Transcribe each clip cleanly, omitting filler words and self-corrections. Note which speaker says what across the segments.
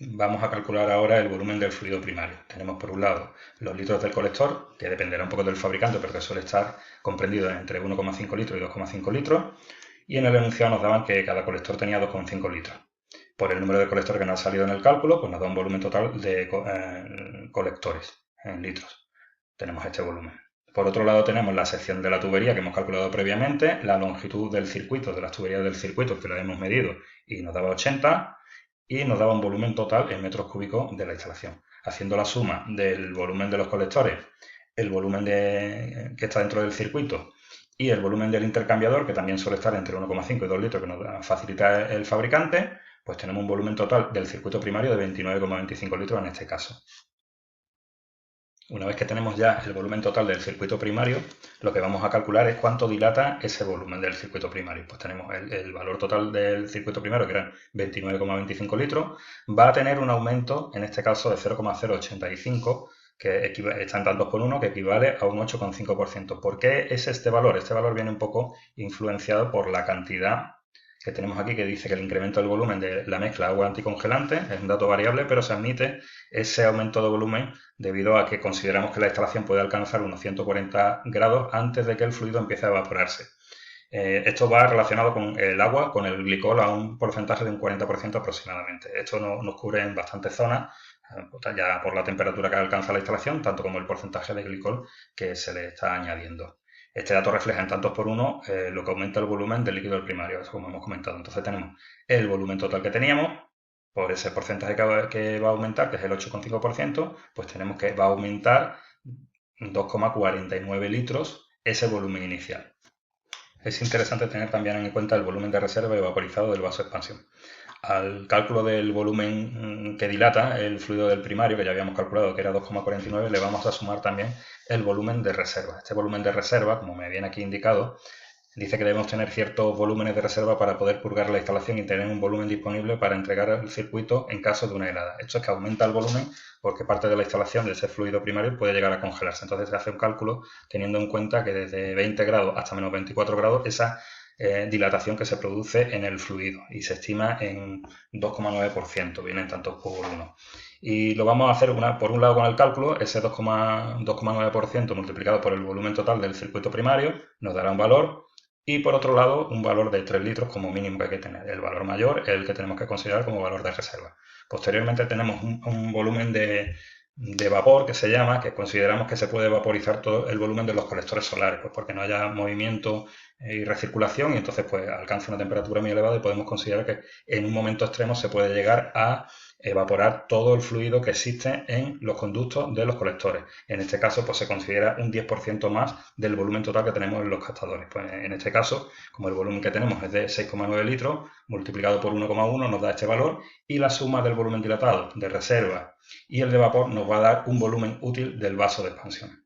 Speaker 1: Vamos a calcular ahora el volumen del fluido primario. Tenemos por un lado los litros del colector, que dependerá un poco del fabricante, pero que suele estar comprendido entre 1,5 litros y 2,5 litros. Y en el enunciado nos daban que cada colector tenía 2,5 litros. Por el número de colectores que nos ha salido en el cálculo, pues nos da un volumen total de colectores en litros. Tenemos este volumen. Por otro lado tenemos la sección de la tubería que hemos calculado previamente, la longitud del circuito, de las tuberías del circuito que la hemos medido y nos daba 80 y nos daba un volumen total en metros cúbicos de la instalación. Haciendo la suma del volumen de los colectores, el volumen que está dentro del circuito y el volumen del intercambiador, que también suele estar entre 1,5 y 2 litros que nos facilita el fabricante, pues tenemos un volumen total del circuito primario de 29,25 litros en este caso. Una vez que tenemos ya el volumen total del circuito primario, lo que vamos a calcular es cuánto dilata ese volumen del circuito primario. Pues tenemos el valor total del circuito primario, que eran 29,25 litros, va a tener un aumento, en este caso de 0,085, que está en tantos por 1, que equivale a un 8,5%. ¿Por qué es este valor? Este valor viene un poco influenciado por la cantidad que tenemos aquí, que dice que el incremento del volumen de la mezcla agua anticongelante es un dato variable, pero se admite ese aumento de volumen debido a que consideramos que la instalación puede alcanzar unos 140 grados antes de que el fluido empiece a evaporarse. Esto va relacionado con el agua, con el glicol, a un porcentaje de un 40% aproximadamente. Esto nos cubre en bastantes zonas, ya por la temperatura que alcanza la instalación, tanto como el porcentaje de glicol que se le está añadiendo. Este dato refleja en tantos por uno lo que aumenta el volumen del líquido primario, como hemos comentado. Entonces tenemos el volumen total que teníamos, por ese porcentaje que va a aumentar, que es el 8,5%, pues tenemos que va a aumentar 2,49 litros ese volumen inicial. Es interesante tener también en cuenta el volumen de reserva y vaporizado del vaso de expansión. Al cálculo del volumen que dilata el fluido del primario, que ya habíamos calculado que era 2,49, le vamos a sumar también el volumen de reserva. Este volumen de reserva, como me viene aquí indicado, dice que debemos tener ciertos volúmenes de reserva para poder purgar la instalación y tener un volumen disponible para entregar el circuito en caso de una helada. Esto es que aumenta el volumen porque parte de la instalación de ese fluido primario puede llegar a congelarse. Entonces se hace un cálculo teniendo en cuenta que desde 20 grados hasta menos 24 grados esa dilatación que se produce en el fluido y se estima en 2,9%, vienen tantos por 1. Y lo vamos a hacer por un lado con el cálculo, ese 2,9% multiplicado por el volumen total del circuito primario nos dará un valor, y por otro lado un valor de 3 litros como mínimo que hay que tener. El valor mayor es el que tenemos que considerar como valor de reserva. Posteriormente tenemos un volumen de vapor que se llama, que consideramos que se puede vaporizar todo el volumen de los colectores solares, pues porque no haya movimiento y recirculación, y entonces pues alcanza una temperatura muy elevada y podemos considerar que en un momento extremo se puede llegar a evaporar todo el fluido que existe en los conductos de los colectores. En este caso pues se considera un 10% más del volumen total que tenemos en los captadores. Pues en este caso, como el volumen que tenemos es de 6,9 litros, multiplicado por 1,1 nos da este valor, y la suma del volumen dilatado, de reserva y el de vapor nos va a dar un volumen útil del vaso de expansión.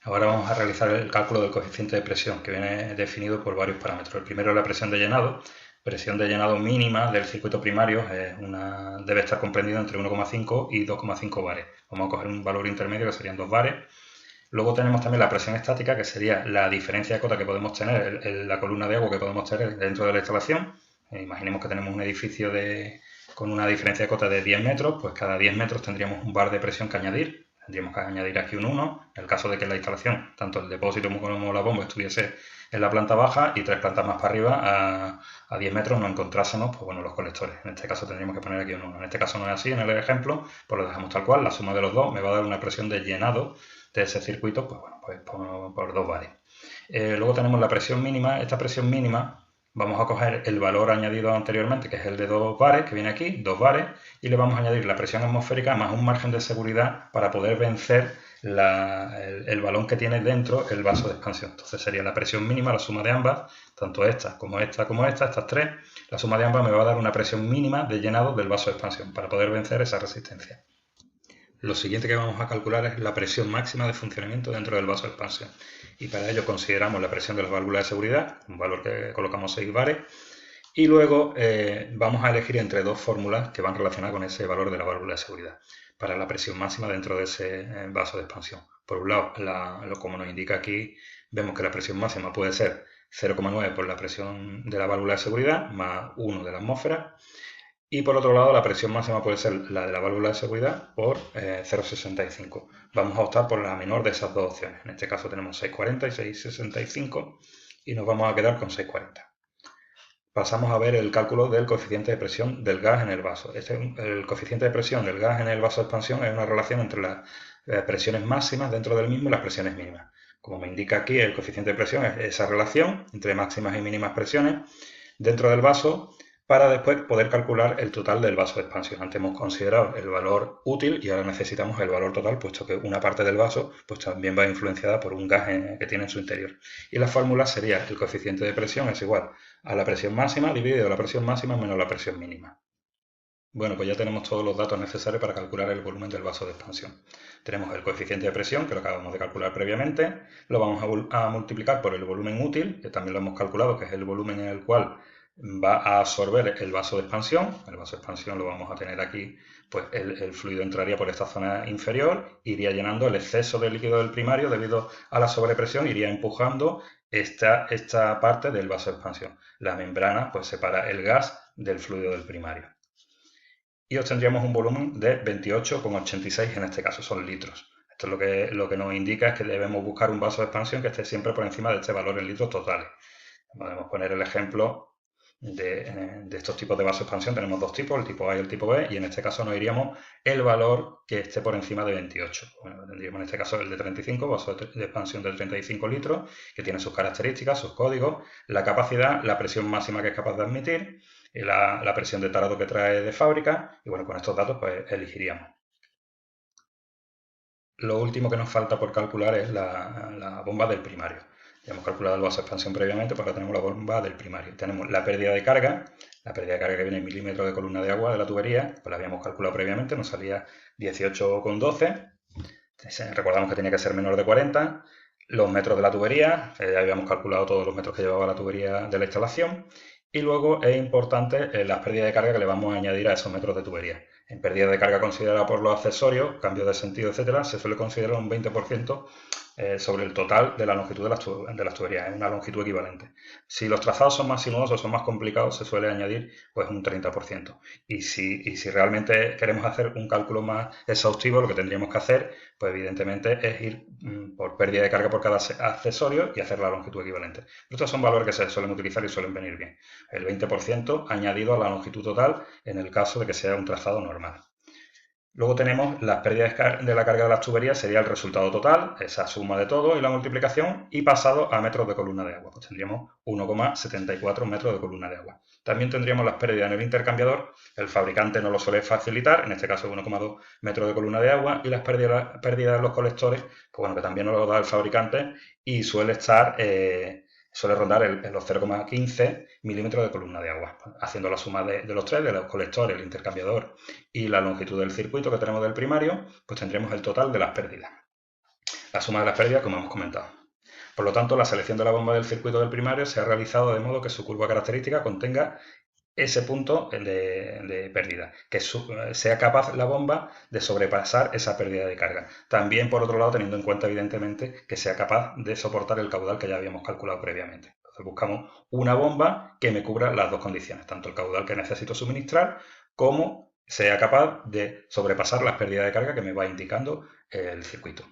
Speaker 1: Ahora vamos a realizar el cálculo del coeficiente de presión, que viene definido por varios parámetros. El primero es la presión de llenado mínima del circuito primario, debe estar comprendida entre 1,5 y 2,5 bares. Vamos a coger un valor intermedio que serían 2 bares. Luego tenemos también la presión estática, que sería la diferencia de cota que podemos tener, la columna de agua que podemos tener dentro de la instalación. Imaginemos que tenemos un edificio con una diferencia de cota de 10 metros, pues cada 10 metros tendríamos un bar de presión que añadir. Tendríamos que añadir aquí un 1, en el caso de que la instalación, tanto el depósito como la bomba, estuviese en la planta baja y 3 plantas más para arriba, a 10 metros no encontrásemos pues bueno, los colectores. En este caso tendríamos que poner aquí un 1. En este caso no es así, en el ejemplo, pues lo dejamos tal cual. La suma de los dos me va a dar una presión de llenado de ese circuito, pues bueno, pues por 2 bares. Luego tenemos la presión mínima. Esta presión mínima vamos a coger el valor añadido anteriormente, que es el de 2 bares, que viene aquí, 2 bares, y le vamos a añadir la presión atmosférica más un margen de seguridad para poder vencer el balón que tiene dentro el vaso de expansión. Entonces sería la presión mínima, la suma de ambas, tanto esta, estas tres, la suma de ambas me va a dar una presión mínima de llenado del vaso de expansión para poder vencer esa resistencia. Lo siguiente que vamos a calcular es la presión máxima de funcionamiento dentro del vaso de expansión. Y para ello consideramos la presión de las válvulas de seguridad, un valor que colocamos 6 bares, y luego vamos a elegir entre dos fórmulas que van relacionadas con ese valor de la válvula de seguridad para la presión máxima dentro de ese vaso de expansión. Por un lado, como nos indica aquí, vemos que la presión máxima puede ser 0,9 por la presión de la válvula de seguridad más 1 de la atmósfera. Y por otro lado, la presión máxima puede ser la de la válvula de seguridad por 0,65. Vamos a optar por la menor de esas dos opciones. En este caso tenemos 640 y 665 y nos vamos a quedar con 640. Pasamos a ver el cálculo del coeficiente de presión del gas en el vaso. El coeficiente de presión del gas en el vaso de expansión es una relación entre las presiones máximas dentro del mismo y las presiones mínimas. Como me indica aquí, el coeficiente de presión es esa relación entre máximas y mínimas presiones dentro del vaso para después poder calcular el total del vaso de expansión. Antes hemos considerado el valor útil y ahora necesitamos el valor total, puesto que una parte del vaso pues también va influenciada por un gas que tiene en su interior. Y la fórmula sería el coeficiente de presión es igual a la presión máxima dividido la presión máxima menos la presión mínima. Bueno, pues ya tenemos todos los datos necesarios para calcular el volumen del vaso de expansión. Tenemos el coeficiente de presión, que lo acabamos de calcular previamente, lo vamos a multiplicar por el volumen útil, que también lo hemos calculado, que es el volumen en el cual va a absorber el vaso de expansión. El vaso de expansión lo vamos a tener aquí, pues el fluido entraría por esta zona inferior, iría llenando el exceso de líquido del primario debido a la sobrepresión, iría empujando esta parte del vaso de expansión. La membrana pues separa el gas del fluido del primario. Y obtendríamos un volumen de 28,86, en este caso son litros. Esto es lo que nos indica es que debemos buscar un vaso de expansión que esté siempre por encima de este valor en litros totales. Podemos poner el ejemplo de estos tipos de vasos de expansión. Tenemos dos tipos, el tipo A y el tipo B, y en este caso nos iríamos el valor que esté por encima de 28. Bueno, tendríamos en este caso el de 35, vaso de expansión de 35 litros, que tiene sus características, sus códigos, la capacidad, la presión máxima que es capaz de admitir, y la presión de tarado que trae de fábrica, y bueno, con estos datos pues elegiríamos. Lo último que nos falta por calcular es la bomba del primario. Ya hemos calculado el vaso de expansión previamente, pues ahora tenemos la bomba del primario. Tenemos la pérdida de carga que viene en milímetros de columna de agua de la tubería, pues la habíamos calculado previamente, nos salía 18,12. Recordamos que tenía que ser menor de 40. Los metros de la tubería, ya habíamos calculado todos los metros que llevaba la tubería de la instalación. Y luego es importante las pérdidas de carga que le vamos a añadir a esos metros de tubería. En pérdida de carga considerada por los accesorios, cambios de sentido, etcétera, se suele considerar un 20% sobre el total de la longitud de las tuberías, es una longitud equivalente. Si los trazados son más sinuosos, son más complicados, se suele añadir pues un 30%. Y si realmente queremos hacer un cálculo más exhaustivo, lo que tendríamos que hacer, pues evidentemente es ir por pérdida de carga por cada accesorio y hacer la longitud equivalente. Estos son valores que se suelen utilizar y suelen venir bien. El 20% añadido a la longitud total en el caso de que sea un trazado normal. Luego tenemos las pérdidas de la carga de las tuberías, sería el resultado total, esa suma de todo y la multiplicación, y pasado a metros de columna de agua. Pues tendríamos 1,74 metros de columna de agua. También tendríamos las pérdidas en el intercambiador, el fabricante nos lo suele facilitar, en este caso 1,2 metros de columna de agua, y las pérdidas en los colectores, pues bueno, que también nos lo da el fabricante y suele estar... suele rondar los 0,15 milímetros de columna de agua. Haciendo la suma de los tres, de los colectores, el intercambiador y la longitud del circuito que tenemos del primario, pues tendremos el total de las pérdidas. La suma de las pérdidas, como hemos comentado. Por lo tanto, la selección de la bomba del circuito del primario se ha realizado de modo que su curva característica contenga ese punto de pérdida, que sea capaz la bomba de sobrepasar esa pérdida de carga. También, por otro lado, teniendo en cuenta, evidentemente, que sea capaz de soportar el caudal que ya habíamos calculado previamente. Entonces buscamos una bomba que me cubra las dos condiciones, tanto el caudal que necesito suministrar como sea capaz de sobrepasar las pérdidas de carga que me va indicando el circuito.